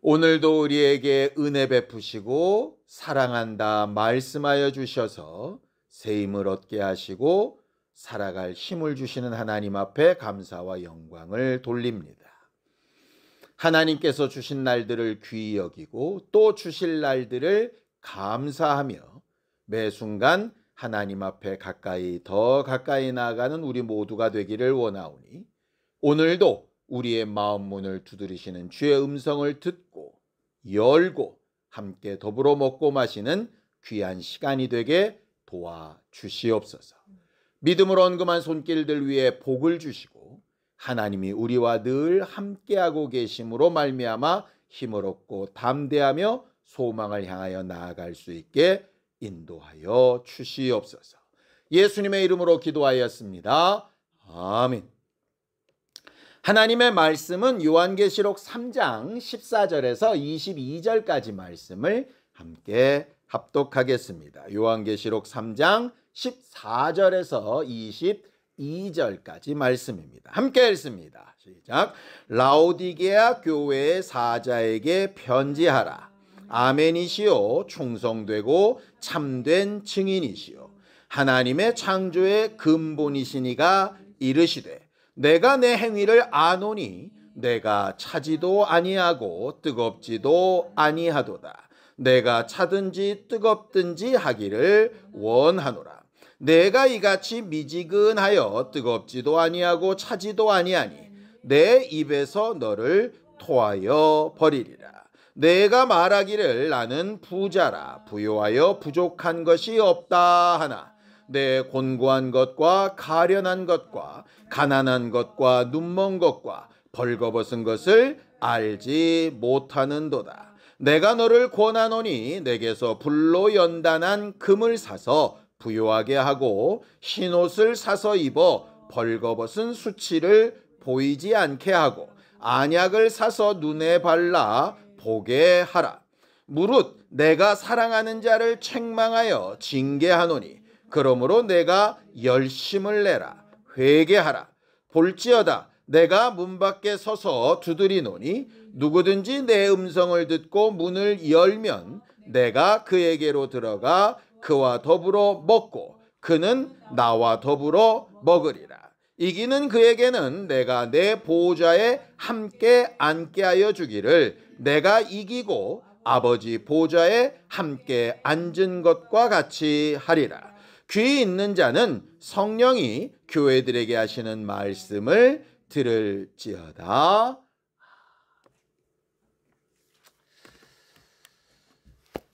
오늘도 우리에게 은혜 베푸시고 사랑한다 말씀하여 주셔서 새 힘을 얻게 하시고 살아갈 힘을 주시는 하나님 앞에 감사와 영광을 돌립니다. 하나님께서 주신 날들을 귀히 여기고 또 주실 날들을 감사하며 매 순간 하나님 앞에 더 가까이 나아가는 우리 모두가 되기를 원하오니 오늘도 우리의 마음 문을 두드리시는 주의 음성을 듣고 열고 함께 더불어 먹고 마시는 귀한 시간이 되게 도와주시옵소서. 믿음으로 언금한 손길들 위에 복을 주시고 하나님이 우리와 늘 함께하고 계심으로 말미암아 힘을 얻고 담대하며 소망을 향하여 나아갈 수 있게 인도하여 주시옵소서. 예수님의 이름으로 기도하였습니다. 아멘. 하나님의 말씀은 요한계시록 3장 14절에서 22절까지 말씀을 함께 합독하겠습니다. 요한계시록 3장 14절에서 22절까지 말씀입니다. 함께 읽습니다. 시작. 라오디게아 교회의 사자에게 편지하라. 아멘이시요 충성되고 참된 증인이시요 하나님의 창조의 근본이시니가 이르시되 내가 내 행위를 아노니 내가 차지도 아니하고 뜨겁지도 아니하도다. 내가 차든지 뜨겁든지 하기를 원하노라. 내가 이같이 미지근하여 뜨겁지도 아니하고 차지도 아니하니 내 입에서 너를 토하여 버리리라. 내가 말하기를 나는 부자라 부요하여 부족한 것이 없다 하나 내 곤고한 것과 가련한 것과 가난한 것과 눈먼 것과 벌거벗은 것을 알지 못하는도다. 내가 너를 권하노니 내게서 불로 연단한 금을 사서 부요하게 하고 흰옷을 사서 입어 벌거벗은 수치를 보이지 않게 하고 안약을 사서 눈에 발라 보게 하라. 무릇 내가 사랑하는 자를 책망하여 징계하노니 그러므로 내가 열심을 내라. 회개하라. 볼지어다 내가 문 밖에 서서 두드리노니 누구든지 내 음성을 듣고 문을 열면 내가 그에게로 들어가 그와 더불어 먹고 그는 나와 더불어 먹으리라. 이기는 그에게는 내가 내 보좌에 함께 앉게 하여 주기를 내가 이기고 아버지 보좌에 함께 앉은 것과 같이 하리라. 귀 있는 자는 성령이 교회들에게 하시는 말씀을 들을지어다.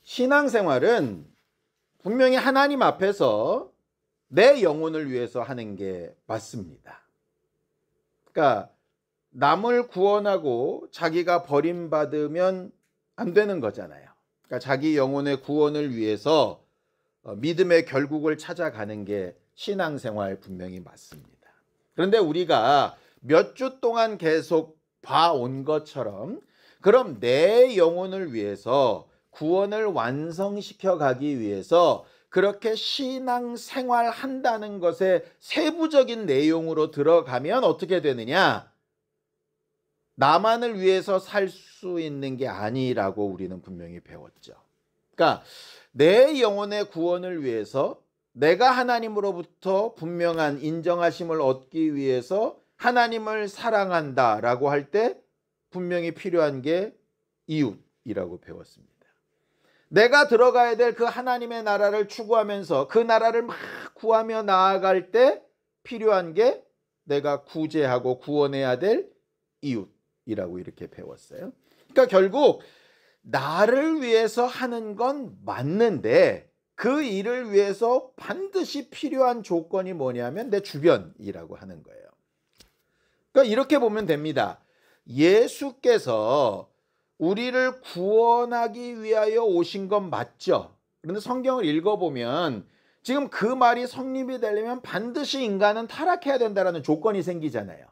신앙생활은 분명히 하나님 앞에서 내 영혼을 위해서 하는 게 맞습니다. 그러니까 남을 구원하고 자기가 버림받으면 안 되는 거잖아요. 그러니까 자기 영혼의 구원을 위해서 믿음의 결국을 찾아가는 게 신앙생활 분명히 맞습니다. 그런데 우리가 몇 주 동안 계속 봐온 것처럼 그럼 내 영혼을 위해서 구원을 완성시켜 가기 위해서 그렇게 신앙생활 한다는 것의 세부적인 내용으로 들어가면 어떻게 되느냐? 나만을 위해서 살 수 있는 게 아니라고 우리는 분명히 배웠죠. 그러니까 내 영혼의 구원을 위해서 내가 하나님으로부터 분명한 인정하심을 얻기 위해서 하나님을 사랑한다라고 할 때 분명히 필요한 게 이웃이라고 배웠습니다. 내가 들어가야 될 그 하나님의 나라를 추구하면서 그 나라를 막 구하며 나아갈 때 필요한 게 내가 구제하고 구원해야 될 이웃이라고 이렇게 배웠어요. 그러니까 결국 나를 위해서 하는 건 맞는데 그 일을 위해서 반드시 필요한 조건이 뭐냐면 내 주변이라고 하는 거예요. 그러니까 이렇게 보면 됩니다. 예수께서 우리를 구원하기 위하여 오신 건 맞죠. 그런데 성경을 읽어보면 지금 그 말이 성립이 되려면 반드시 인간은 타락해야 된다는 조건이 생기잖아요.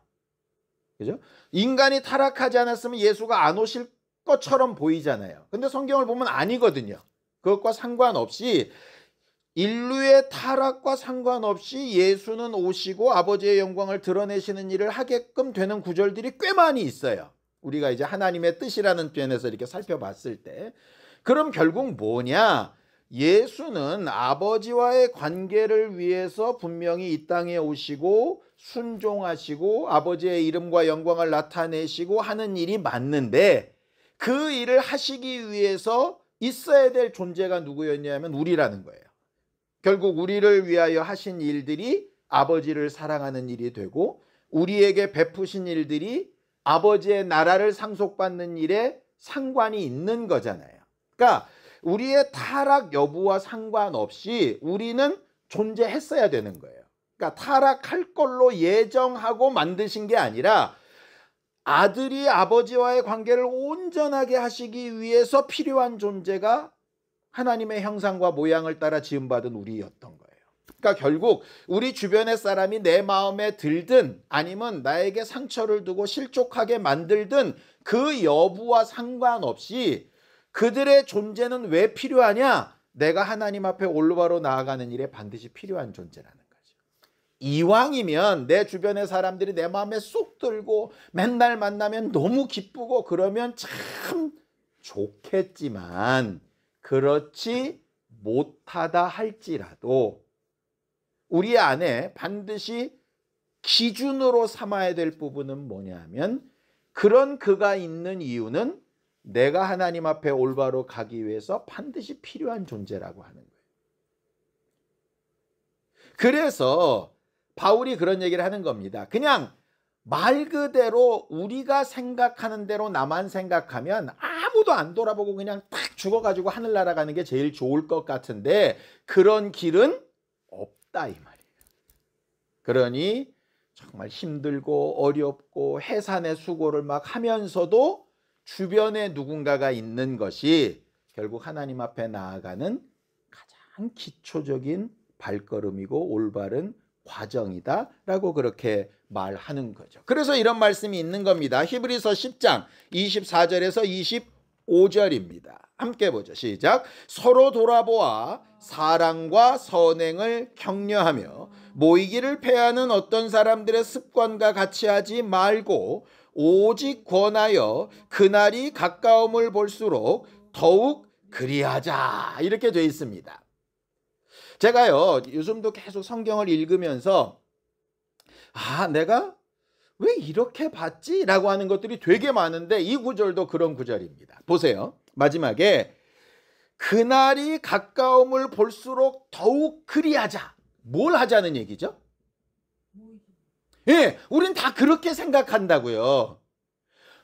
그죠? 인간이 타락하지 않았으면 예수가 안 오실 것처럼 보이잖아요. 근데 성경을 보면 아니거든요. 그것과 상관없이 인류의 타락과 상관없이 예수는 오시고 아버지의 영광을 드러내시는 일을 하게끔 되는 구절들이 꽤 많이 있어요. 우리가 이제 하나님의 뜻이라는 편에서 이렇게 살펴봤을 때, 그럼 결국 뭐냐? 예수는 아버지와의 관계를 위해서 분명히 이 땅에 오시고 순종하시고 아버지의 이름과 영광을 나타내시고 하는 일이 맞는데, 그 일을 하시기 위해서 있어야 될 존재가 누구였냐면 우리라는 거예요. 결국 우리를 위하여 하신 일들이 아버지를 사랑하는 일이 되고, 우리에게 베푸신 일들이 아버지의 나라를 상속받는 일에 상관이 있는 거잖아요. 그러니까 우리의 타락 여부와 상관없이 우리는 존재했어야 되는 거예요. 그러니까 타락할 걸로 예정하고 만드신 게 아니라 아들이 아버지와의 관계를 온전하게 하시기 위해서 필요한 존재가 하나님의 형상과 모양을 따라 지음받은 우리였던 거예요. 그러니까 결국 우리 주변의 사람이 내 마음에 들든 아니면 나에게 상처를 두고 실족하게 만들든 그 여부와 상관없이 그들의 존재는 왜 필요하냐? 내가 하나님 앞에 올바로 나아가는 일에 반드시 필요한 존재라는 거죠. 이왕이면 내 주변의 사람들이 내 마음에 쏙 들고 맨날 만나면 너무 기쁘고 그러면 참 좋겠지만, 그렇지 못하다 할지라도 우리 안에 반드시 기준으로 삼아야 될 부분은 뭐냐면, 그런 그가 있는 이유는 내가 하나님 앞에 올바로 가기 위해서 반드시 필요한 존재라고 하는 거예요. 그래서 바울이 그런 얘기를 하는 겁니다. 그냥 말 그대로 우리가 생각하는 대로 나만 생각하면 아무도 안 돌아보고 그냥 딱 죽어가지고 하늘 날아가는 게 제일 좋을 것 같은데, 그런 길은 없다 이 말이에요. 그러니 정말 힘들고 어렵고 해산의 수고를 막 하면서도 주변에 누군가가 있는 것이 결국 하나님 앞에 나아가는 가장 기초적인 발걸음이고 올바른 과정이다라고 그렇게 말하는 거죠. 그래서 이런 말씀이 있는 겁니다. 히브리서 10장 24절에서 25절입니다. 함께 보죠. 시작. 서로 돌아보아 사랑과 선행을 격려하며 모이기를 패하는 어떤 사람들의 습관과 같이 하지 말고 오직 권하여 그날이 가까움을 볼수록 더욱 그리하자, 이렇게 되어 있습니다. 제가요 요즘도 계속 성경을 읽으면서 내가 왜 이렇게 봤지? 라고 하는 것들이 되게 많은데, 이 구절도 그런 구절입니다. 보세요. 마지막에 그날이 가까움을 볼수록 더욱 그리하자. 뭘 하자는 얘기죠? 예, 우린 다 그렇게 생각한다고요.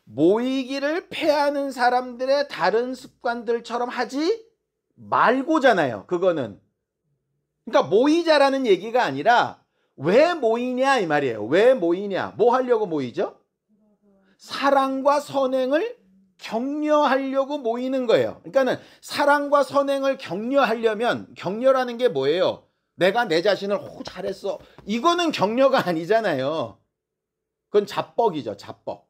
모이기를 패하는 사람들의 다른 습관들처럼 하지 말고잖아요. 그거는. 그러니까 모이자라는 얘기가 아니라 왜 모이냐 이 말이에요. 왜 모이냐? 뭐 하려고 모이죠? 사랑과 선행을 격려하려고 모이는 거예요. 그러니까는 사랑과 선행을 격려하려면, 격려라는 게 뭐예요? 내가 내 자신을 잘했어, 이거는 격려가 아니잖아요. 그건 자뻑이죠. 자뻑.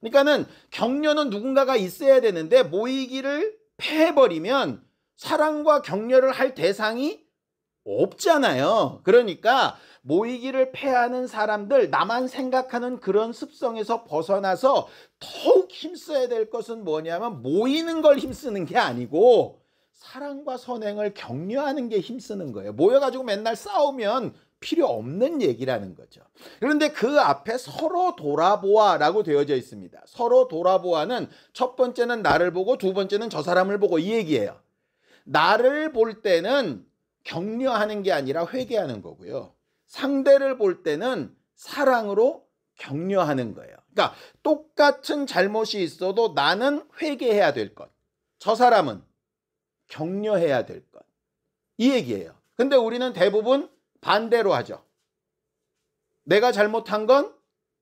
그러니까는 격려는 누군가가 있어야 되는데, 모이기를 패해버리면 사랑과 격려를 할 대상이 없잖아요. 그러니까 모이기를 패하는 사람들, 나만 생각하는 그런 습성에서 벗어나서 더욱 힘써야 될 것은 뭐냐면, 모이는 걸 힘쓰는 게 아니고 사랑과 선행을 격려하는 게 힘쓰는 거예요. 모여가지고 맨날 싸우면 필요 없는 얘기라는 거죠. 그런데 그 앞에 서로 돌아보아 라고 되어져 있습니다. 서로 돌아보아는 첫 번째는 나를 보고 두 번째는 저 사람을 보고, 이 얘기예요. 나를 볼 때는 격려하는 게 아니라 회개하는 거고요. 상대를 볼 때는 사랑으로 격려하는 거예요. 그러니까 똑같은 잘못이 있어도 나는 회개해야 될 것, 저 사람은 격려해야 될 것, 이 얘기예요. 근데 우리는 대부분 반대로 하죠. 내가 잘못한 건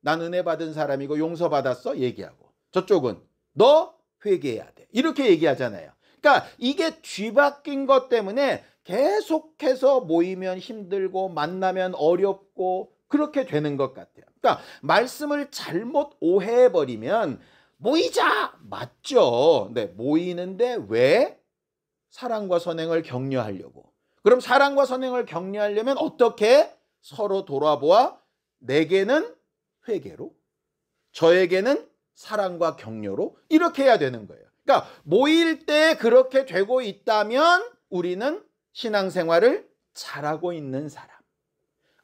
난 은혜 받은 사람이고 용서받았어 얘기하고, 저쪽은 너 회개해야 돼 이렇게 얘기하잖아요. 그러니까 이게 뒤바뀐 것 때문에 계속해서 모이면 힘들고 만나면 어렵고 그렇게 되는 것 같아요. 그러니까 말씀을 잘못 오해해버리면, 모이자 맞죠. 네, 모이는데 왜? 사랑과 선행을 격려하려고. 그럼 사랑과 선행을 격려하려면 어떻게? 서로 돌아보아 내게는 회개로, 저에게는 사랑과 격려로 이렇게 해야 되는 거예요. 그러니까 모일 때 그렇게 되고 있다면 우리는 신앙생활을 잘하고 있는 사람.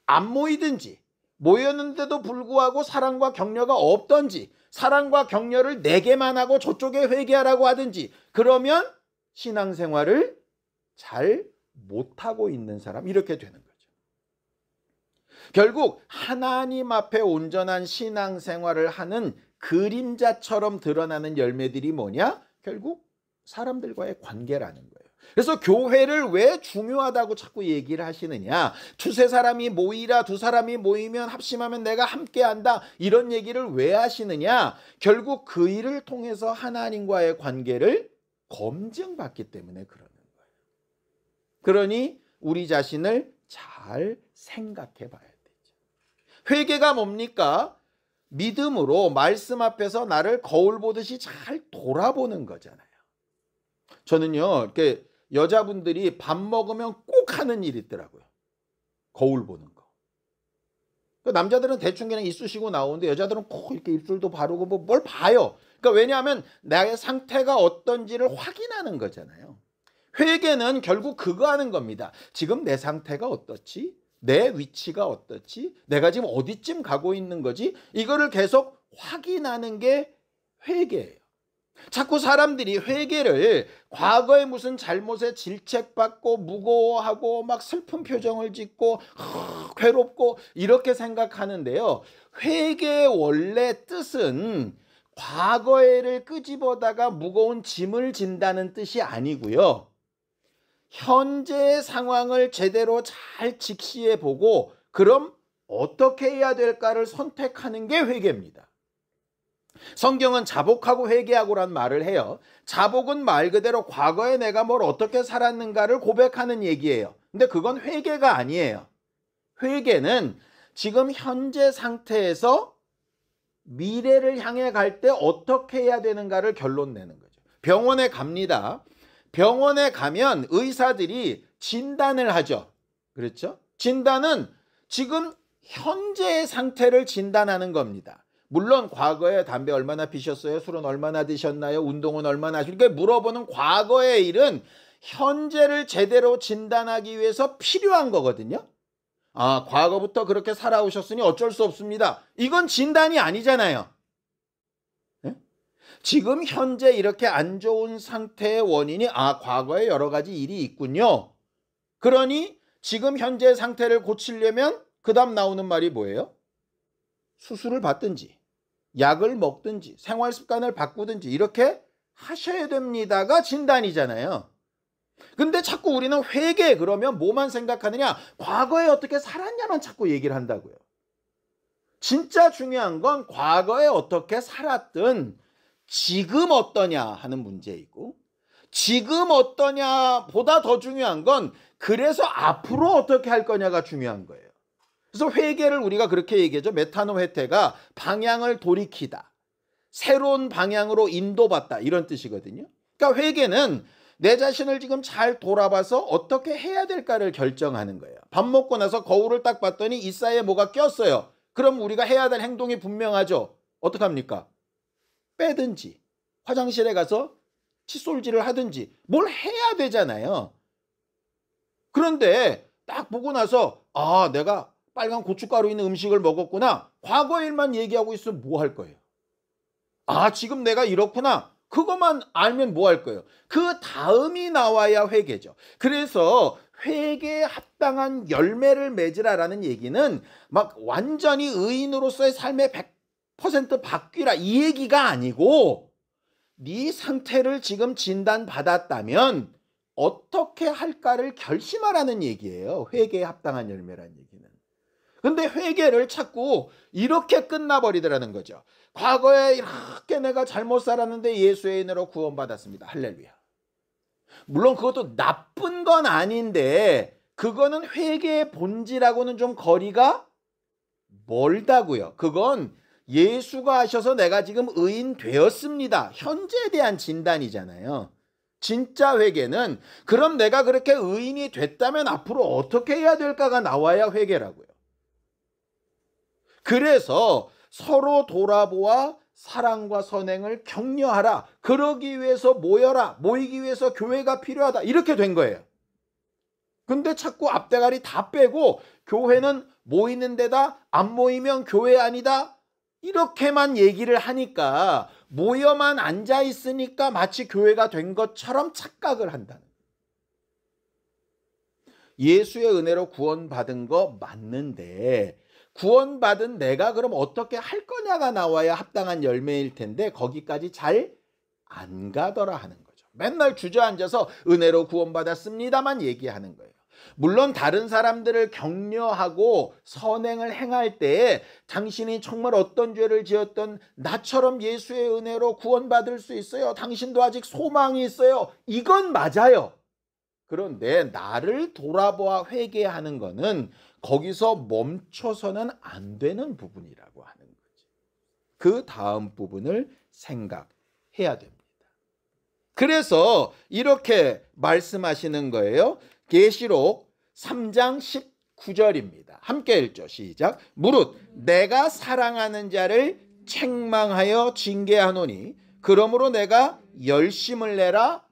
안 모이든지 모였는데도 불구하고 사랑과 격려가 없던지 사랑과 격려를 내게만 하고 저쪽에 회개하라고 하든지 그러면 신앙생활을 잘 못하고 있는 사람 이렇게 되는 거죠. 결국 하나님 앞에 온전한 신앙생활을 하는 그림자처럼 드러나는 열매들이 뭐냐? 결국 사람들과의 관계라는 거예요. 그래서 교회를 왜 중요하다고 자꾸 얘기를 하시느냐? 두세 사람이 모이라, 두 사람이 모이면 합심하면 내가 함께한다 이런 얘기를 왜 하시느냐? 결국 그 일을 통해서 하나님과의 관계를 검증받기 때문에 그러는 거예요. 그러니 우리 자신을 잘 생각해 봐야 되죠. 회개가 뭡니까? 믿음으로 말씀 앞에서 나를 거울 보듯이 잘 돌아보는 거잖아요. 저는요, 이렇게 여자분들이 밥 먹으면 꼭 하는 일이 있더라고요. 거울 보는 거. 남자들은 대충 그냥 이쑤시고 나오는데 여자들은 꼭 이렇게 입술도 바르고 뭘 봐요. 그러니까 왜냐하면 나의 상태가 어떤지를 확인하는 거잖아요. 회개는 결국 그거 하는 겁니다. 지금 내 상태가 어떻지? 내 위치가 어떻지? 내가 지금 어디쯤 가고 있는 거지? 이거를 계속 확인하는 게 회개예요. 자꾸 사람들이 회개를 과거에 무슨 잘못에 질책받고 무거워하고 막 슬픈 표정을 짓고 괴롭고 이렇게 생각하는데요. 회개의 원래 뜻은 과거에를 끄집어다가 무거운 짐을 진다는 뜻이 아니고요. 현재의 상황을 제대로 잘 직시해 보고 그럼 어떻게 해야 될까를 선택하는 게 회개입니다. 성경은 자복하고 회개하고란 말을 해요. 자복은 말 그대로 과거에 내가 뭘 어떻게 살았는가를 고백하는 얘기예요. 근데 그건 회개가 아니에요. 회개는 지금 현재 상태에서 미래를 향해 갈 때 어떻게 해야 되는가를 결론 내는 거죠. 병원에 갑니다. 병원에 가면 의사들이 진단을 하죠. 그렇죠? 진단은 지금 현재의 상태를 진단하는 겁니다. 물론 과거에 담배 얼마나 피셨어요? 술은 얼마나 드셨나요? 운동은 얼마나 하셨나요? 이렇게 물어보는 과거의 일은 현재를 제대로 진단하기 위해서 필요한 거거든요. 아, 과거부터 그렇게 살아오셨으니 어쩔 수 없습니다. 이건 진단이 아니잖아요. 네? 지금 현재 이렇게 안 좋은 상태의 원인이 과거에 여러 가지 일이 있군요. 그러니 지금 현재 상태를 고치려면 그 다음 나오는 말이 뭐예요? 수술을 받든지 약을 먹든지 생활 습관을 바꾸든지 이렇게 하셔야 됩니다가 진단이잖아요. 근데 자꾸 우리는 회개 그러면 뭐만 생각하느냐? 과거에 어떻게 살았냐만 자꾸 얘기를 한다고요. 진짜 중요한 건 과거에 어떻게 살았든 지금 어떠냐 하는 문제이고 지금 어떠냐 보다 더 중요한 건 그래서 앞으로 어떻게 할 거냐가 중요한 거예요. 그래서 회개를 우리가 그렇게 얘기하죠. 메타노 헤테가 방향을 돌이키다. 새로운 방향으로 인도받다. 이런 뜻이거든요. 그러니까 회개는 내 자신을 지금 잘 돌아봐서 어떻게 해야 될까를 결정하는 거예요. 밥 먹고 나서 거울을 딱 봤더니 이 사이에 뭐가 꼈어요. 그럼 우리가 해야 될 행동이 분명하죠. 어떡합니까? 빼든지 화장실에 가서 칫솔질을 하든지 뭘 해야 되잖아요. 그런데 딱 보고 나서 내가 빨간 고춧가루 있는 음식을 먹었구나. 과거 일만 얘기하고 있으면 뭐 할 거예요? 지금 내가 이렇구나. 그것만 알면 뭐 할 거예요? 그 다음이 나와야 회개죠. 그래서 회개에 합당한 열매를 맺으라라는 얘기는 막 완전히 의인으로서의 삶의 100% 바뀌라 이 얘기가 아니고 네 상태를 지금 진단받았다면 어떻게 할까를 결심하라는 얘기예요. 회개에 합당한 열매라는 얘기는. 근데 회개를 자꾸 이렇게 끝나버리더라는 거죠. 과거에 이렇게 내가 잘못 살았는데 예수의 은혜로 구원받았습니다. 할렐루야. 물론 그것도 나쁜 건 아닌데 그거는 회개의 본질하고는 좀 거리가 멀다고요. 그건 예수가 하셔서 내가 지금 의인 되었습니다. 현재에 대한 진단이잖아요. 진짜 회개는 그럼 내가 그렇게 의인이 됐다면 앞으로 어떻게 해야 될까가 나와야 회개라고요. 그래서 서로 돌아보아 사랑과 선행을 격려하라. 그러기 위해서 모여라. 모이기 위해서 교회가 필요하다. 이렇게 된 거예요. 근데 자꾸 앞대가리 다 빼고 교회는 모이는 데다, 안 모이면 교회 아니다. 이렇게만 얘기를 하니까 모여만 앉아 있으니까 마치 교회가 된 것처럼 착각을 한다는 거예요. 예수의 은혜로 구원받은 거 맞는데 구원받은 내가 그럼 어떻게 할 거냐가 나와야 합당한 열매일 텐데 거기까지 잘 안 가더라 하는 거죠. 맨날 주저앉아서 은혜로 구원받았습니다만 얘기하는 거예요. 물론 다른 사람들을 격려하고 선행을 행할 때에 당신이 정말 어떤 죄를 지었던 나처럼 예수의 은혜로 구원받을 수 있어요. 당신도 아직 소망이 있어요. 이건 맞아요. 그런데 나를 돌아보아 회개하는 거는 거기서 멈춰서는 안 되는 부분이라고 하는 거지. 그 다음 부분을 생각해야 됩니다. 그래서 이렇게 말씀하시는 거예요. 계시록 3장 19절입니다. 함께 읽죠. 시작. 무릇 내가 사랑하는 자를 책망하여 징계하노니 그러므로 내가 열심을 내라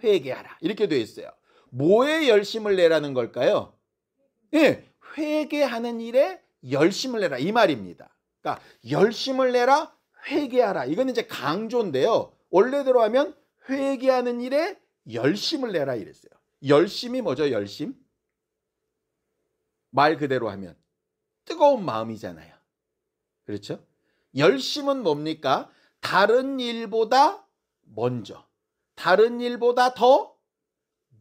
회개하라. 이렇게 되어 있어요. 뭐에 열심을 내라는 걸까요? 예, 회개하는 일에 열심을 내라 이 말입니다. 그러니까 열심을 내라 회개하라. 이건 이제 강조인데요. 원래대로 하면 회개하는 일에 열심을 내라 이랬어요. 열심이 뭐죠? 열심? 말 그대로 하면 뜨거운 마음이잖아요. 그렇죠? 열심은 뭡니까? 다른 일보다 먼저, 다른 일보다 더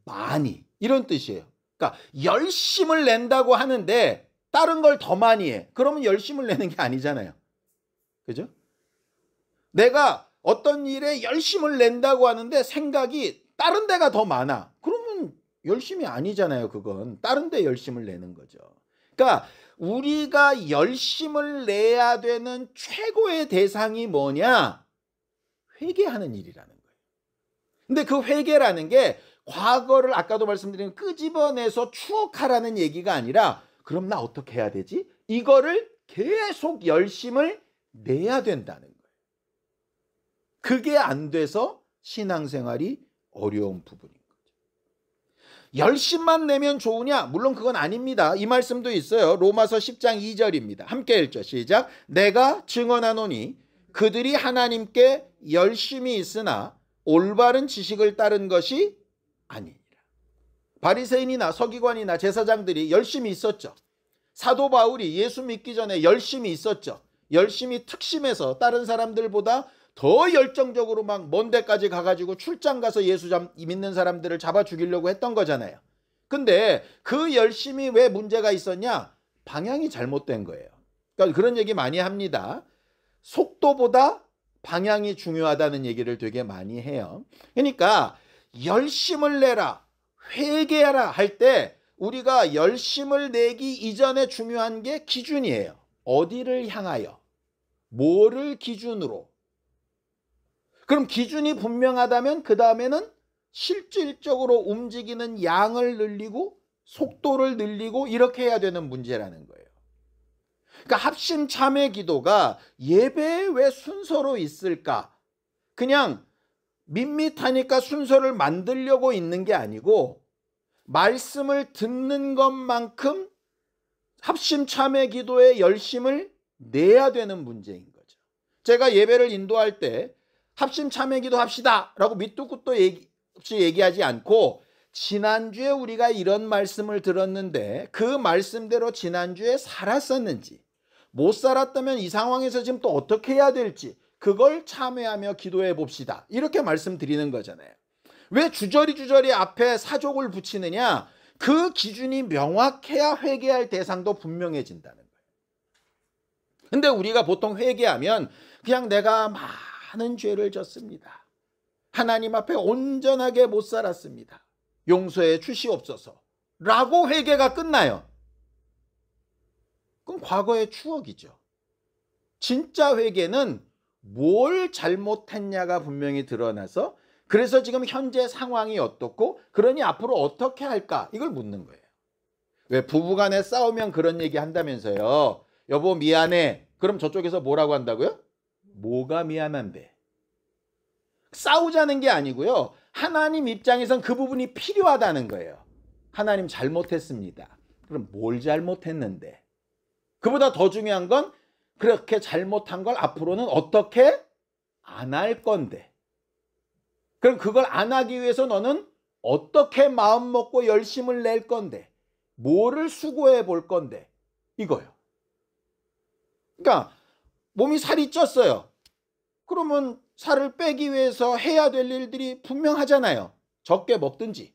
많이, 이런 뜻이에요. 그러니까 열심을 낸다고 하는데 다른 걸 더 많이 해. 그러면 열심을 내는 게 아니잖아요. 그죠? 내가 어떤 일에 열심을 낸다고 하는데 생각이 다른 데가 더 많아. 그러면 열심이 아니잖아요. 그건 다른 데 열심을 내는 거죠. 그러니까 우리가 열심을 내야 되는 최고의 대상이 뭐냐? 회개하는 일이라는 거예요. 근데 그 회개라는 게 과거를 아까도 말씀드린 끄집어내서 추억하라는 얘기가 아니라 그럼 나 어떻게 해야 되지? 이거를 계속 열심을 내야 된다는 거예요. 그게 안 돼서 신앙생활이 어려운 부분인 거죠. 열심만 내면 좋으냐? 물론 그건 아닙니다. 이 말씀도 있어요. 로마서 10장 2절입니다. 함께 읽죠. 시작. 내가 증언하노니 그들이 하나님께 열심히 있으나 올바른 지식을 따른 것이 아니니라. 바리새인이나 서기관이나 제사장들이 열심히 있었죠. 사도 바울이 예수 믿기 전에 열심히 있었죠. 열심히 특심해서 다른 사람들보다 더 열정적으로 막 먼 데까지 가가지고 출장 가서 예수 믿는 사람들을 잡아 죽이려고 했던 거잖아요. 근데 그 열심히 왜 문제가 있었냐? 방향이 잘못된 거예요. 그러니까 그런 얘기 많이 합니다. 속도보다 방향이 중요하다는 얘기를 되게 많이 해요. 그러니까 열심을 내라, 회개하라 할 때 우리가 열심을 내기 이전에 중요한 게 기준이에요. 어디를 향하여, 뭐를 기준으로. 그럼 기준이 분명하다면 그 다음에는 실질적으로 움직이는 양을 늘리고 속도를 늘리고 이렇게 해야 되는 문제라는 거예요. 그러니까 합심 참회 기도가 예배에 왜 순서로 있을까? 그냥 밋밋하니까 순서를 만들려고 있는 게 아니고 말씀을 듣는 것만큼 합심 참회 기도에 열심을 내야 되는 문제인 거죠. 제가 예배를 인도할 때 합심 참회 기도 합시다 라고 밑도 끝도 없이 얘기하지 않고 지난주에 우리가 이런 말씀을 들었는데 그 말씀대로 지난주에 살았었는지 못 살았다면 이 상황에서 지금 또 어떻게 해야 될지 그걸 참회하며 기도해 봅시다. 이렇게 말씀드리는 거잖아요. 왜 주저리 앞에 사족을 붙이느냐? 그 기준이 명확해야 회개할 대상도 분명해진다는 거예요. 근데 우리가 보통 회개하면 그냥 내가 많은 죄를 졌습니다. 하나님 앞에 온전하게 못 살았습니다. 용서해 주시옵소서. 라고 회개가 끝나요. 그럼 과거의 추억이죠. 진짜 회개는 뭘 잘못했냐가 분명히 드러나서 그래서 지금 현재 상황이 어떻고 그러니 앞으로 어떻게 할까? 이걸 묻는 거예요. 왜 부부간에 싸우면 그런 얘기 한다면서요. 여보 미안해. 그럼 저쪽에서 뭐라고 한다고요? 뭐가 미안한데? 싸우자는 게 아니고요. 하나님 입장에선 그 부분이 필요하다는 거예요. 하나님 잘못했습니다. 그럼 뭘 잘못했는데? 그보다 더 중요한 건 그렇게 잘못한 걸 앞으로는 어떻게 안 할 건데. 그럼 그걸 안 하기 위해서 너는 어떻게 마음 먹고 열심을 낼 건데. 뭐를 수고해 볼 건데. 이거요. 그러니까 몸이 살이 쪘어요. 그러면 살을 빼기 위해서 해야 될 일들이 분명하잖아요. 적게 먹든지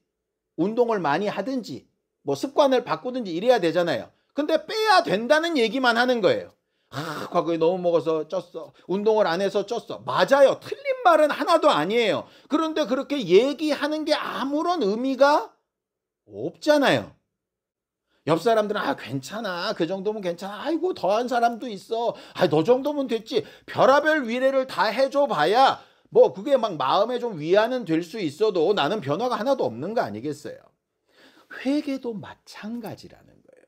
운동을 많이 하든지 뭐 습관을 바꾸든지 이래야 되잖아요. 근데 빼야 된다는 얘기만 하는 거예요. 과거에 너무 먹어서 쪘어. 운동을 안 해서 쪘어. 맞아요. 틀린 말은 하나도 아니에요. 그런데 그렇게 얘기하는 게 아무런 의미가 없잖아요. 옆 사람들은 괜찮아. 그 정도면 괜찮아. 아이고 더한 사람도 있어. 너 정도면 됐지. 별하별 위로를 다 해줘 봐야 뭐 그게 막 마음에 좀 위안은 될 수 있어도 나는 변화가 하나도 없는 거 아니겠어요. 회개도 마찬가지라는 거예요.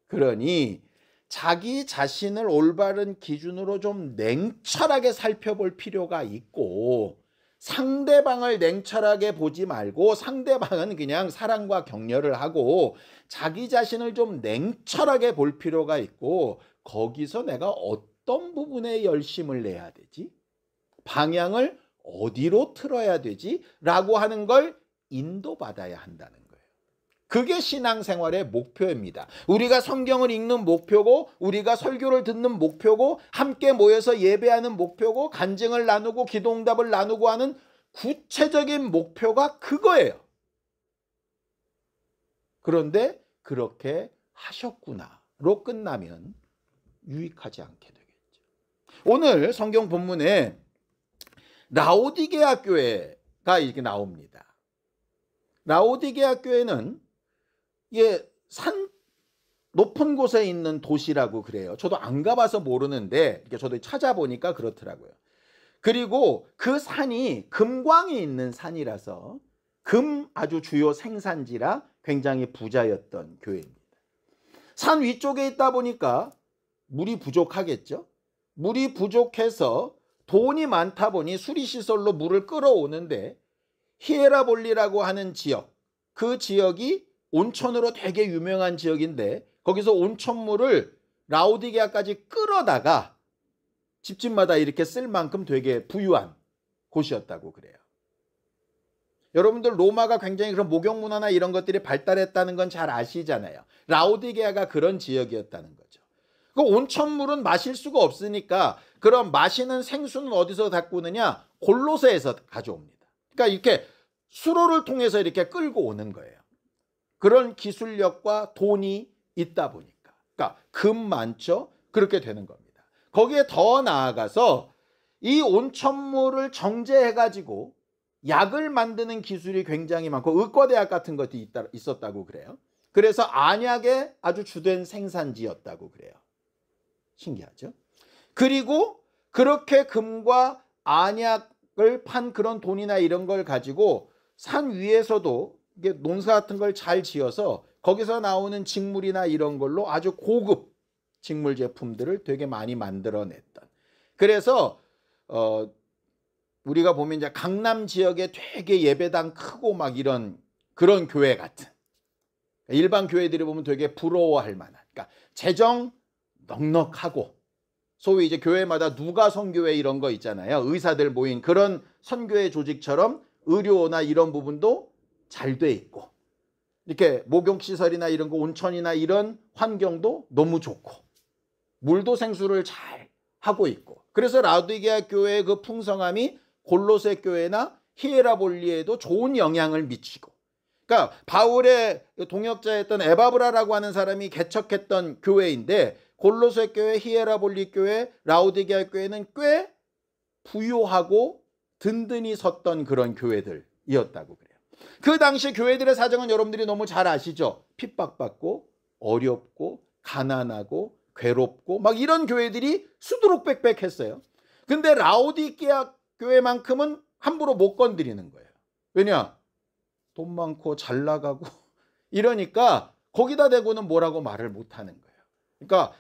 그러니 자기 자신을 올바른 기준으로 좀 냉철하게 살펴볼 필요가 있고, 상대방을 냉철하게 보지 말고 상대방은 그냥 사랑과 격려를 하고 자기 자신을 좀 냉철하게 볼 필요가 있고, 거기서 내가 어떤 부분에 열심을 내야 되지? 방향을 어디로 틀어야 되지? 라고 하는 걸 인도받아야 한다는 거예요. 그게 신앙생활의 목표입니다. 우리가 성경을 읽는 목표고, 우리가 설교를 듣는 목표고, 함께 모여서 예배하는 목표고, 간증을 나누고 기도응답을 나누고 하는 구체적인 목표가 그거예요. 그런데 그렇게 하셨구나로 끝나면 유익하지 않게 되겠죠. 오늘 성경 본문에 라오디게아 교회가 이렇게 나옵니다. 라오디게아 교회는 산 높은 곳에 있는 도시라고 그래요. 저도 안 가봐서 모르는데 저도 찾아보니까 그렇더라고요. 그리고 그 산이 금광이 있는 산이라서 금 아주 주요 생산지라 굉장히 부자였던 교회입니다. 산 위쪽에 있다 보니까 물이 부족하겠죠. 물이 부족해서 돈이 많다 보니 수리시설로 물을 끌어오는데, 히에라볼리라고 하는 지역, 그 지역이 온천으로 되게 유명한 지역인데 거기서 온천물을 라오디게아까지 끌어다가 집집마다 이렇게 쓸 만큼 되게 부유한 곳이었다고 그래요. 여러분들 로마가 굉장히 그런 목욕 문화나 이런 것들이 발달했다는 건 잘 아시잖아요. 라오디게아가 그런 지역이었다는 거죠. 그 온천물은 마실 수가 없으니까 그럼 마시는 생수는 어디서 갖고 오느냐? 골로새에서 가져옵니다. 그러니까 이렇게 수로를 통해서 이렇게 끌고 오는 거예요. 그런 기술력과 돈이 있다 보니까. 그러니까 금 많죠? 그렇게 되는 겁니다. 거기에 더 나아가서 이 온천물을 정제해가지고 약을 만드는 기술이 굉장히 많고 의과대학 같은 것도 있었다고 그래요. 그래서 안약의 아주 주된 생산지였다고 그래요. 신기하죠? 그리고 그렇게 금과 안약을 판 그런 돈이나 이런 걸 가지고 산 위에서도 이게 농사 같은 걸 잘 지어서 거기서 나오는 직물이나 이런 걸로 아주 고급 직물 제품들을 되게 많이 만들어냈던. 그래서 우리가 보면 이제 강남 지역에 되게 예배당 크고 막 이런 그런 교회 같은, 일반 교회들이 보면 되게 부러워할 만한, 그러니까 재정 넉넉하고, 소위 이제 교회마다 누가 선교회 이런 거 있잖아요. 의사들 모인 그런 선교회 조직처럼 의료나 이런 부분도 잘 돼 있고, 이렇게 목욕시설이나 이런 거, 온천이나 이런 환경도 너무 좋고, 물도 생수를 잘 하고 있고, 그래서 라오디게아 교회의 그 풍성함이 골로새 교회나 히에라볼리에도 좋은 영향을 미치고, 그러니까 바울의 동역자였던 에바브라라고 하는 사람이 개척했던 교회인데, 골로새 교회, 히에라볼리 교회, 라오디게아 교회는 꽤 부유하고 든든히 섰던 그런 교회들이었다고 그래요. 그 당시 교회들의 사정은 여러분들이 너무 잘 아시죠? 핍박받고 어렵고 가난하고 괴롭고 막 이런 교회들이 수두룩빽빽했어요. 근데 라오디게아 교회만큼은 함부로 못 건드리는 거예요. 왜냐? 돈 많고 잘 나가고 이러니까 거기다 대고는 뭐라고 말을 못 하는 거예요. 그러니까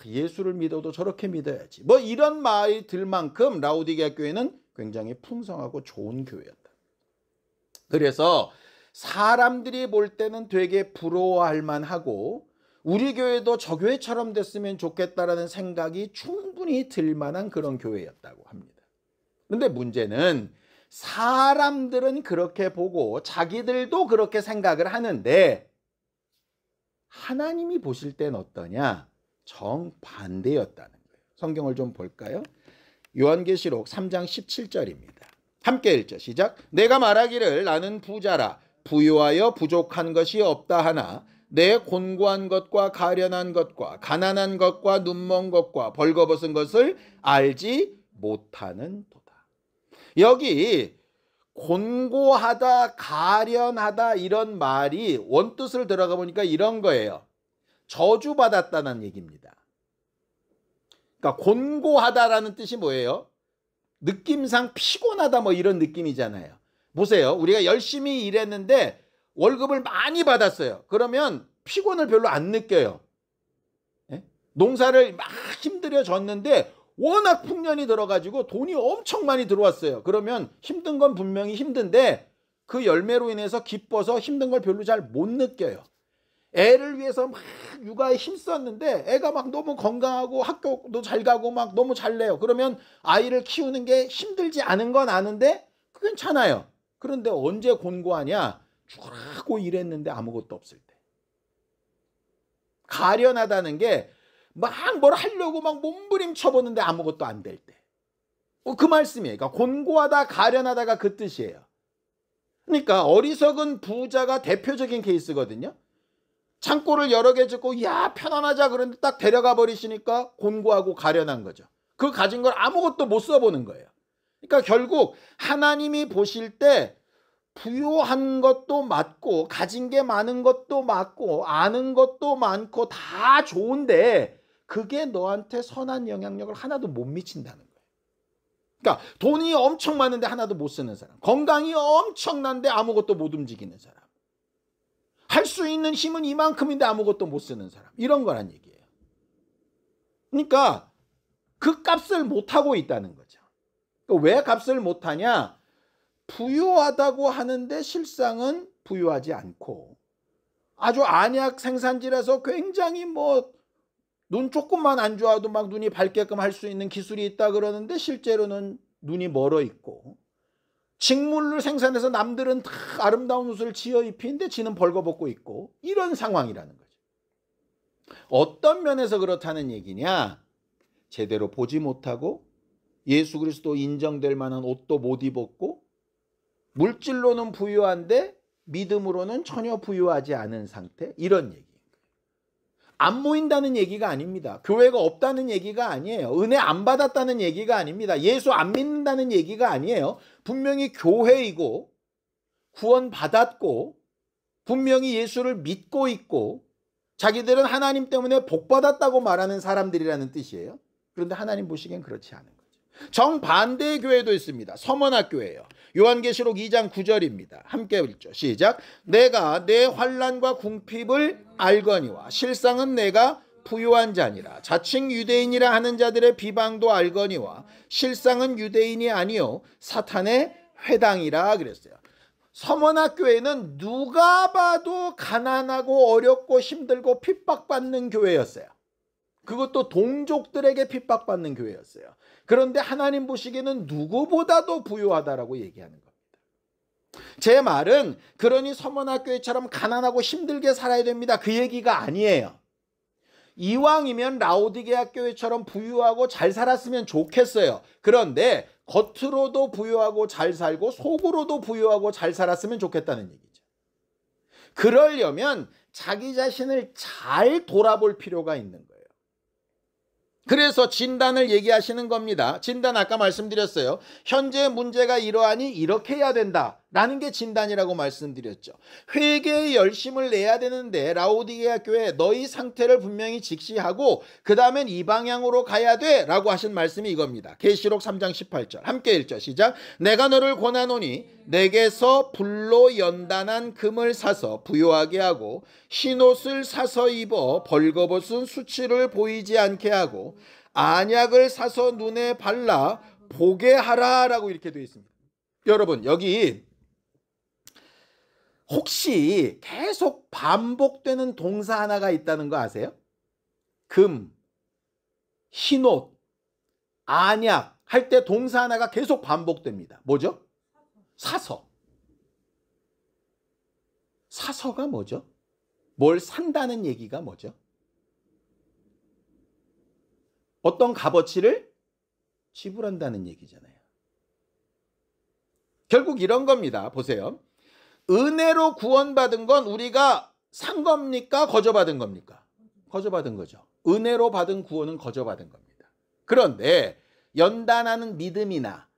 예수를 믿어도 저렇게 믿어야지. 뭐 이런 말이 들 만큼 라오디게아 교회는 굉장히 풍성하고 좋은 교회였다. 그래서 사람들이 볼 때는 되게 부러워할 만하고 우리 교회도 저 교회처럼 됐으면 좋겠다라는 생각이 충분히 들 만한 그런 교회였다고 합니다. 그런데 문제는 사람들은 그렇게 보고 자기들도 그렇게 생각을 하는데 하나님이 보실 땐 어떠냐? 정반대였다는 거예요. 성경을 좀 볼까요? 요한계시록 3장 17절입니다. 함께 읽죠. 시작. 내가 말하기를 나는 부자라 부유하여 부족한 것이 없다 하나 내 곤고한 것과 가련한 것과 가난한 것과 눈먼 것과 벌거벗은 것을 알지 못하는 도다. 여기 곤고하다, 가련하다 이런 말이 원뜻을 들어가 보니까 이런 거예요. 저주받았다는 얘기입니다. 그러니까 곤고하다라는 뜻이 뭐예요? 느낌상 피곤하다 뭐 이런 느낌이잖아요. 보세요. 우리가 열심히 일했는데 월급을 많이 받았어요. 그러면 피곤을 별로 안 느껴요. 예? 농사를 막 힘들여 졌는데 워낙 풍년이 들어가지고 돈이 엄청 많이 들어왔어요. 그러면 힘든 건 분명히 힘든데 그 열매로 인해서 기뻐서 힘든 걸 별로 잘 못 느껴요. 애를 위해서 막 육아에 힘썼는데 애가 막 너무 건강하고 학교도 잘 가고 막 너무 잘래요. 그러면 아이를 키우는 게 힘들지 않은 건 아는데 괜찮아요. 그런데 언제 곤고하냐? 죽으라고 일했는데 아무것도 없을 때. 가련하다는 게 막 뭘 하려고 막 몸부림쳐보는데 아무것도 안 될 때. 그 말씀이에요. 그러니까 곤고하다, 가련하다가 그 뜻이에요. 그러니까 어리석은 부자가 대표적인 케이스거든요. 창고를 여러 개 짓고 야 편안하자 그런데 딱 데려가 버리시니까 곤고하고 가련한 거죠. 그 가진 걸 아무것도 못 써보는 거예요. 그러니까 결국 하나님이 보실 때 부유한 것도 맞고 가진 게 많은 것도 맞고 아는 것도 많고 다 좋은데 그게 너한테 선한 영향력을 하나도 못 미친다는 거예요. 그러니까 돈이 엄청 많은데 하나도 못 쓰는 사람, 건강이 엄청난데 아무것도 못 움직이는 사람, 할 수 있는 힘은 이만큼인데 아무것도 못 쓰는 사람, 이런 거란 얘기예요. 그러니까 그 값을 못하고 있다는 거죠. 왜 값을 못하냐? 부유하다고 하는데 실상은 부유하지 않고 아주 안약 생산지라서 굉장히 뭐 눈 조금만 안 좋아도 막 눈이 밝게끔 할 수 있는 기술이 있다 그러는데 실제로는 눈이 멀어 있고, 직물을 생산해서 남들은 다 아름다운 옷을 지어 입히는데 지는 벌거벗고 있고, 이런 상황이라는 거죠. 어떤 면에서 그렇다는 얘기냐? 제대로 보지 못하고 예수 그리스도 인정될 만한 옷도 못 입었고 물질로는 부유한데 믿음으로는 전혀 부유하지 않은 상태, 이런 얘기예요. 안 모인다는 얘기가 아닙니다. 교회가 없다는 얘기가 아니에요. 은혜 안 받았다는 얘기가 아닙니다. 예수 안 믿는다는 얘기가 아니에요. 분명히 교회이고 구원 받았고 분명히 예수를 믿고 있고 자기들은 하나님 때문에 복 받았다고 말하는 사람들이라는 뜻이에요. 그런데 하나님 보시기엔 그렇지 않은 거죠. 정반대의 교회도 있습니다. 서머나 교회예요. 요한계시록 2장 9절입니다. 함께 읽죠. 시작. 내가 내 환난과 궁핍을 알거니와 실상은 내가 부유한 자니라. 자칭 유대인이라 하는 자들의 비방도 알거니와 실상은 유대인이 아니요 사탄의 회당이라 그랬어요. 서머나 교회는 누가 봐도 가난하고 어렵고 힘들고 핍박받는 교회였어요. 그것도 동족들에게 핍박받는 교회였어요. 그런데 하나님 보시기에는 누구보다도 부유하다라고 얘기하는 겁니다. 제 말은 그러니 서머나 교회처럼 가난하고 힘들게 살아야 됩니다, 그 얘기가 아니에요. 이왕이면 라오디게아 교회처럼 부유하고 잘 살았으면 좋겠어요. 그런데 겉으로도 부유하고 잘 살고 속으로도 부유하고 잘 살았으면 좋겠다는 얘기죠. 그러려면 자기 자신을 잘 돌아볼 필요가 있는 거예요. 그래서 진단을 얘기하시는 겁니다. 진단 아까 말씀드렸어요. 현재 문제가 이러하니 이렇게 해야 된다 라는 게 진단이라고 말씀드렸죠. 회개의 열심을 내야 되는데 라오디게아 교회 너희 상태를 분명히 직시하고 그 다음엔 이 방향으로 가야 돼 라고 하신 말씀이 이겁니다. 계시록 3장 18절 함께 읽죠. 시작. 내가 너를 권하노니 내게서 불로 연단한 금을 사서 부요하게 하고 흰옷을 사서 입어 벌거벗은 수치를 보이지 않게 하고 안약을 사서 눈에 발라 보게 하라 라고 이렇게 되어 있습니다. 여러분 여기 혹시 계속 반복되는 동사 하나가 있다는 거 아세요? 금, 흰옷, 안약 할 때 동사 하나가 계속 반복됩니다. 뭐죠? 사서. 사서가 뭐죠? 뭘 산다는 얘기가 뭐죠? 어떤 값어치를 지불한다는 얘기잖아요. 결국 이런 겁니다. 보세요. 은혜로 구원받은 건 우리가 산 겁니까? 거저받은 겁니까? 거저받은 거죠. 은혜로 받은 구원은 거저받은 겁니다. 그런데 연단하는 믿음이나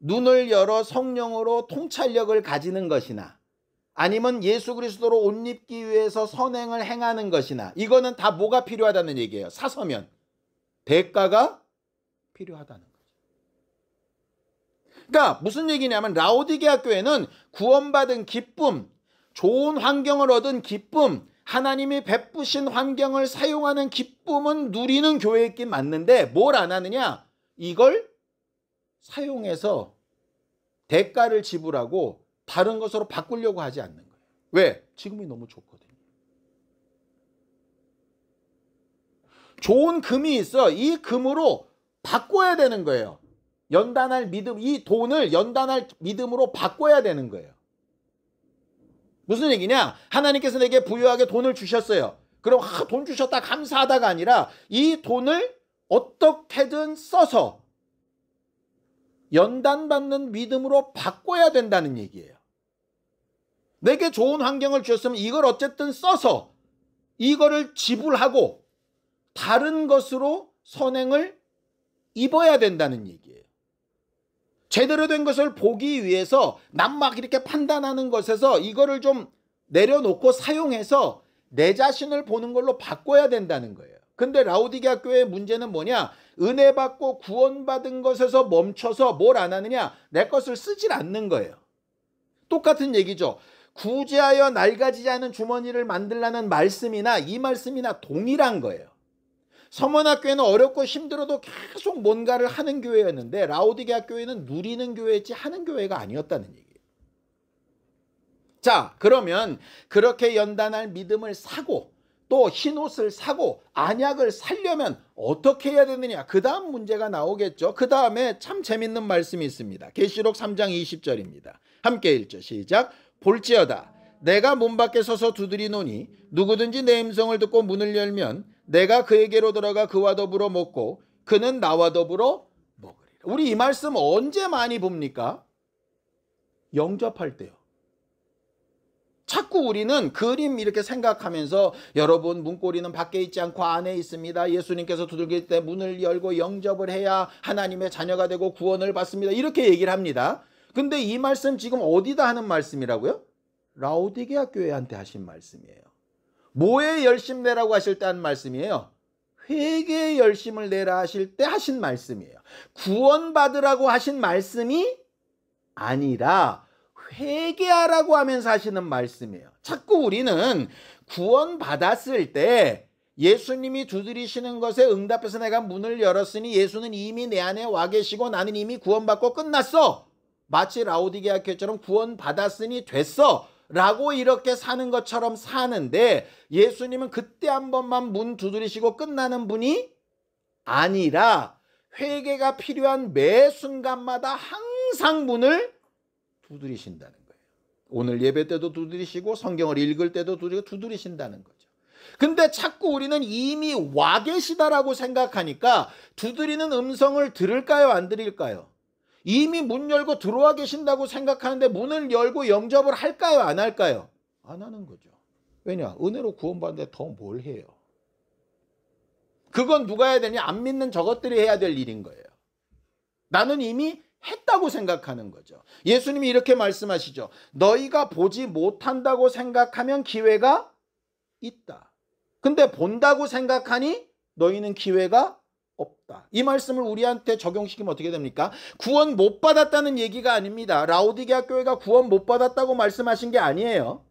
눈을 열어 성령으로 통찰력을 가지는 것이나 아니면 예수 그리스도로 옷 입기 위해서 선행을 행하는 것이나 이거는 다 뭐가 필요하다는 얘기예요. 사서면 대가가 필요하다는 거죠. 그러니까 무슨 얘기냐면 라오디게아 교회는 구원받은 기쁨, 좋은 환경을 얻은 기쁨, 하나님이 베푸신 환경을 사용하는 기쁨은 누리는 교회이긴 맞는데 뭘 안 하느냐? 이걸 사용해서 대가를 지불하고 다른 것으로 바꾸려고 하지 않는 거예요. 왜? 지금이 너무 좋거든요. 좋은 금이 있어. 이 금으로 바꿔야 되는 거예요. 연단할 믿음, 이 돈을 연단할 믿음으로 바꿔야 되는 거예요. 무슨 얘기냐? 하나님께서 내게 부유하게 돈을 주셨어요. 그럼 돈 주셨다 감사하다가 아니라 이 돈을 어떻게든 써서 연단받는 믿음으로 바꿔야 된다는 얘기예요. 내게 좋은 환경을 주셨으면 이걸 어쨌든 써서 이거를 지불하고 다른 것으로 선행을 입어야 된다는 얘기예요. 제대로 된 것을 보기 위해서 남 막 이렇게 판단하는 것에서 이거를 좀 내려놓고 사용해서 내 자신을 보는 걸로 바꿔야 된다는 거예요. 근데 라오디게아 교회의 문제는 뭐냐? 은혜 받고 구원받은 것에서 멈춰서 뭘 안 하느냐? 내 것을 쓰질 않는 거예요. 똑같은 얘기죠. 구제하여 낡아지지 않은 주머니를 만들라는 말씀이나 이 말씀이나 동일한 거예요. 서문학교회는 어렵고 힘들어도 계속 뭔가를 하는 교회였는데 라오디게아 교회는 누리는 교회였지 하는 교회가 아니었다는 얘기예요. 자, 그러면 그렇게 연단할 믿음을 사고 또 흰옷을 사고 안약을 살려면 어떻게 해야 되느냐? 그 다음 문제가 나오겠죠. 그 다음에 참 재밌는 말씀이 있습니다. 계시록 3장 20절입니다. 함께 읽죠. 시작. 볼지어다 내가 문 밖에 서서 두드리노니 누구든지 내 음성을 듣고 문을 열면 내가 그에게로 들어가 그와 더불어 먹고 그는 나와 더불어 먹으리라. 우리 이 말씀 언제 많이 봅니까? 영접할 때요. 자꾸 우리는 그림 이렇게 생각하면서 여러분 문고리는 밖에 있지 않고 안에 있습니다. 예수님께서 두들길 때 문을 열고 영접을 해야 하나님의 자녀가 되고 구원을 받습니다. 이렇게 얘기를 합니다. 근데 이 말씀 지금 어디다 하는 말씀이라고요? 라오디게아 교회한테 하신 말씀이에요. 뭐에 열심 내라고 하실 때 한 말씀이에요? 회개의 열심을 내라 하실 때 하신 말씀이에요. 구원받으라고 하신 말씀이 아니라 회개하라고 하면서 하시는 말씀이에요. 자꾸 우리는 구원받았을 때 예수님이 두드리시는 것에 응답해서 내가 문을 열었으니 예수는 이미 내 안에 와 계시고 나는 이미 구원받고 끝났어. 마치 라오디게아 교회처럼 구원받았으니 됐어 라고 이렇게 사는 것처럼 사는데 예수님은 그때 한 번만 문 두드리시고 끝나는 분이 아니라 회개가 필요한 매 순간마다 항상 문을 두드리신다는 거예요. 오늘 예배 때도 두드리시고 성경을 읽을 때도 두드리신다는 거죠. 근데 자꾸 우리는 이미 와 계시다라고 생각하니까 두드리는 음성을 들을까요? 안 들을까요? 이미 문 열고 들어와 계신다고 생각하는데 문을 열고 영접을 할까요? 안 할까요? 안 하는 거죠. 왜냐? 은혜로 구원받는데 더 뭘 해요? 그건 누가 해야 되냐? 안 믿는 저것들이 해야 될 일인 거예요. 나는 이미 했다고 생각하는 거죠. 예수님이 이렇게 말씀하시죠. 너희가 보지 못한다고 생각하면 기회가 있다. 근데 본다고 생각하니 너희는 기회가 없다. 이 말씀을 우리한테 적용시키면 어떻게 됩니까? 구원 못 받았다는 얘기가 아닙니다. 라오디게아 교회가 구원 못 받았다고 말씀하신 게 아니에요.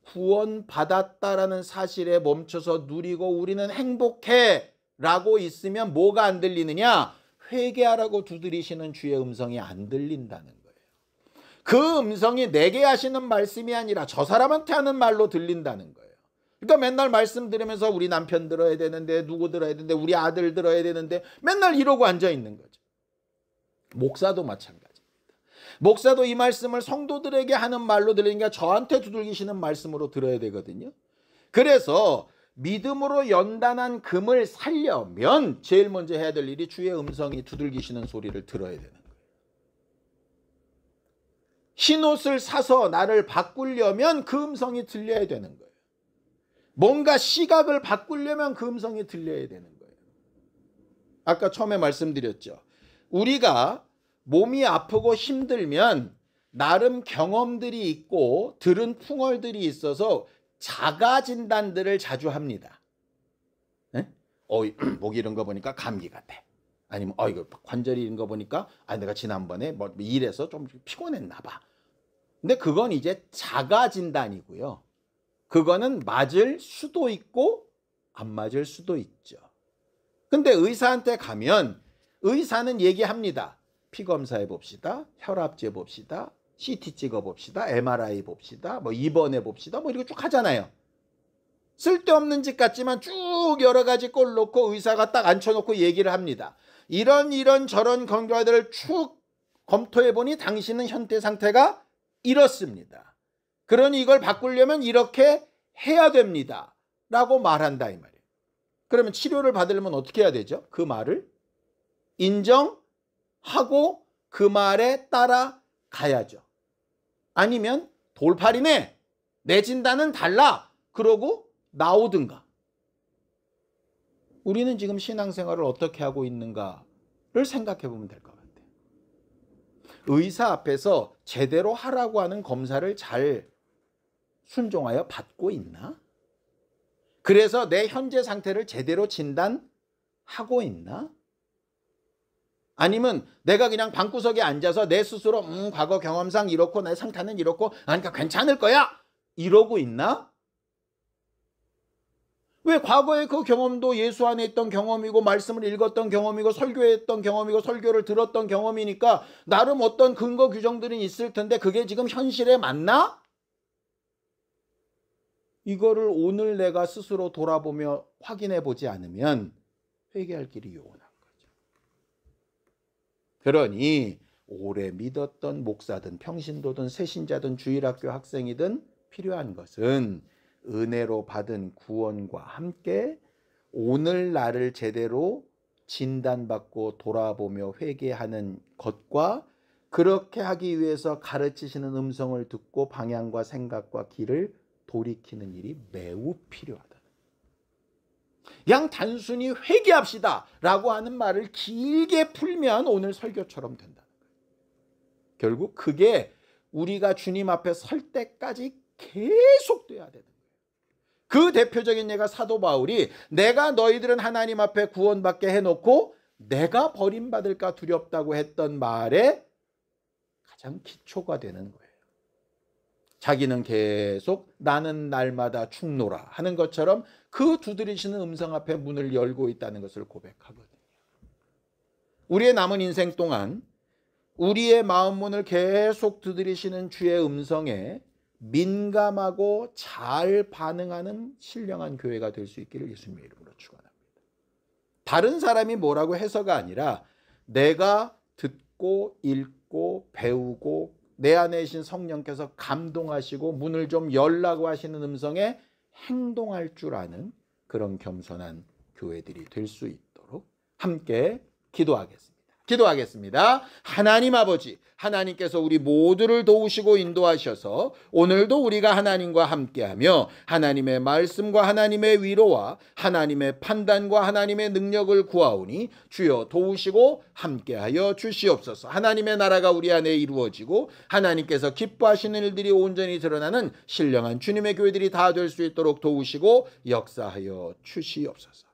구원 받았다라는 사실에 멈춰서 누리고 우리는 행복해 라고 있으면 뭐가 안 들리느냐? 회개하라고 두드리시는 주의 음성이 안 들린다는 거예요. 그 음성이 내게 하시는 말씀이 아니라 저 사람한테 하는 말로 들린다는 거예요. 그러니까 맨날 말씀 들으면서 우리 남편 들어야 되는데, 누구 들어야 되는데, 우리 아들 들어야 되는데 맨날 이러고 앉아 있는 거죠. 목사도 마찬가지입니다. 목사도 이 말씀을 성도들에게 하는 말로 들으니까 저한테 두들기시는 말씀으로 들어야 되거든요. 그래서 믿음으로 연단한 금을 살려면 제일 먼저 해야 될 일이 주의 음성이 두들기시는 소리를 들어야 되는 거예요. 흰옷을 사서 나를 바꾸려면 그 음성이 들려야 되는 거예요. 뭔가 시각을 바꾸려면 그 음성이 들려야 되는 거예요. 아까 처음에 말씀드렸죠. 우리가 몸이 아프고 힘들면 나름 경험들이 있고 들은 풍월들이 있어서 자가 진단들을 자주 합니다. 네? 목이 이런 거 보니까 감기 같아. 아니면 이거 관절이 이런 거 보니까 내가 지난번에 뭐 일해서 좀 피곤했나 봐. 근데 그건 이제 자가 진단이고요. 그거는 맞을 수도 있고 안 맞을 수도 있죠. 근데 의사한테 가면 의사는 얘기합니다. 피 검사해 봅시다. 혈압 재 봅시다. CT 찍어 봅시다. MRI 봅시다. 뭐 입원해 봅시다. 뭐 이렇게 쭉 하잖아요. 쓸데없는 짓 같지만 쭉 여러 가지 꼴 놓고 의사가 딱 앉혀놓고 얘기를 합니다. 이런 저런 경과들을 쭉 검토해 보니 당신은 현재 상태가 이렇습니다. 그러니 이걸 바꾸려면 이렇게 해야 됩니다. 라고 말한다 이 말이에요. 그러면 치료를 받으려면 어떻게 해야 되죠? 그 말을 인정하고 그 말에 따라가야죠. 아니면 돌팔이네. 내 진단은 달라. 그러고 나오든가. 우리는 지금 신앙생활을 어떻게 하고 있는가를 생각해 보면 될 것 같아요. 의사 앞에서 제대로 하라고 하는 검사를 잘 순종하여 받고 있나? 그래서 내 현재 상태를 제대로 진단하고 있나? 아니면 내가 그냥 방구석에 앉아서 내 스스로 과거 경험상 이렇고 내 상태는 이렇고 그러니까 괜찮을 거야 이러고 있나? 왜 과거의 그 경험도 예수 안에 있던 경험이고 말씀을 읽었던 경험이고 설교했던 경험이고 설교를 들었던 경험이니까 나름 어떤 근거 규정들은 있을 텐데 그게 지금 현실에 맞나? 이거를 오늘 내가 스스로 돌아보며 확인해 보지 않으면 회개할 길이 요원한 거죠. 그러니 오래 믿었던 목사든 평신도든 새신자든 주일학교 학생이든 필요한 것은 은혜로 받은 구원과 함께 오늘 나를 제대로 진단받고 돌아보며 회개하는 것과 그렇게 하기 위해서 가르치시는 음성을 듣고 방향과 생각과 길을 돌이키는 일이 매우 필요하다. 그냥 단순히 회개합시다 라고 하는 말을 길게 풀면 오늘 설교처럼 된다는 거예요. 결국 그게 우리가 주님 앞에 설 때까지 계속 돼야 되는 거예요. 그 대표적인 예가 사도 바울이 내가 너희들은 하나님 앞에 구원받게 해놓고 내가 버림받을까 두렵다고 했던 말에 가장 기초가 되는 거예요. 자기는 계속 나는 날마다 죽노라 하는 것처럼 그 두드리시는 음성 앞에 문을 열고 있다는 것을 고백하거든요. 우리의 남은 인생 동안 우리의 마음 문을 계속 두드리시는 주의 음성에 민감하고 잘 반응하는 신령한 교회가 될 수 있기를 예수님의 이름으로 축원합니다. 다른 사람이 뭐라고 해서가 아니라 내가 듣고 읽고 배우고 내 안에 계신 성령께서 감동하시고 문을 좀 열라고 하시는 음성에 행동할 줄 아는 그런 겸손한 교회들이 될 수 있도록 함께 기도하겠습니다. 기도하겠습니다. 하나님 아버지, 하나님께서 우리 모두를 도우시고 인도하셔서 오늘도 우리가 하나님과 함께하며 하나님의 말씀과 하나님의 위로와 하나님의 판단과 하나님의 능력을 구하오니 주여 도우시고 함께하여 주시옵소서. 하나님의 나라가 우리 안에 이루어지고 하나님께서 기뻐하시는 일들이 온전히 드러나는 신령한 주님의 교회들이 다 될 수 있도록 도우시고 역사하여 주시옵소서.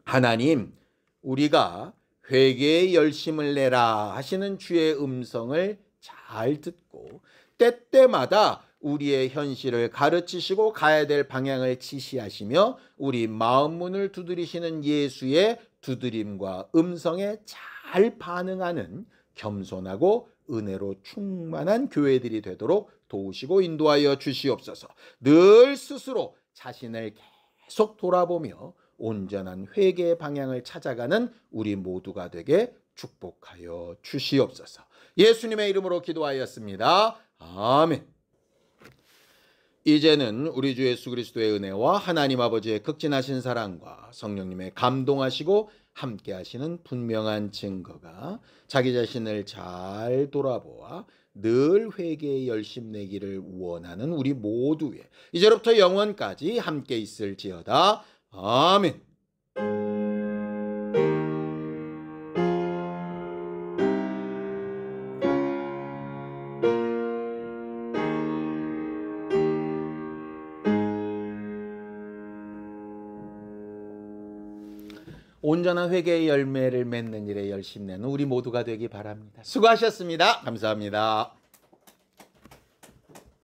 하나님, 우리가 회개의 열심을 내라 하시는 주의 음성을 잘 듣고 때때마다 우리의 현실을 가르치시고 가야 될 방향을 지시하시며 우리 마음 문을 두드리시는 예수의 두드림과 음성에 잘 반응하는 겸손하고 은혜로 충만한 교회들이 되도록 도우시고 인도하여 주시옵소서. 늘 스스로 자신을 계속 돌아보며 온전한 회개의 방향을 찾아가는 우리 모두가 되게 축복하여 주시옵소서. 예수님의 이름으로 기도하였습니다. 아멘. 이제는 우리 주 예수 그리스도의 은혜와 하나님 아버지의 극진하신 사랑과 성령님의 감동하시고 함께 하시는 분명한 증거가 자기 자신을 잘 돌아보아 늘 회개에 열심 내기를 원하는 우리 모두의 이제부터 영원까지 함께 있을지어다. 아멘. 온전한 회개의 열매를 맺는 일에 열심 내는 우리 모두가 되기 바랍니다. 수고하셨습니다. 감사합니다.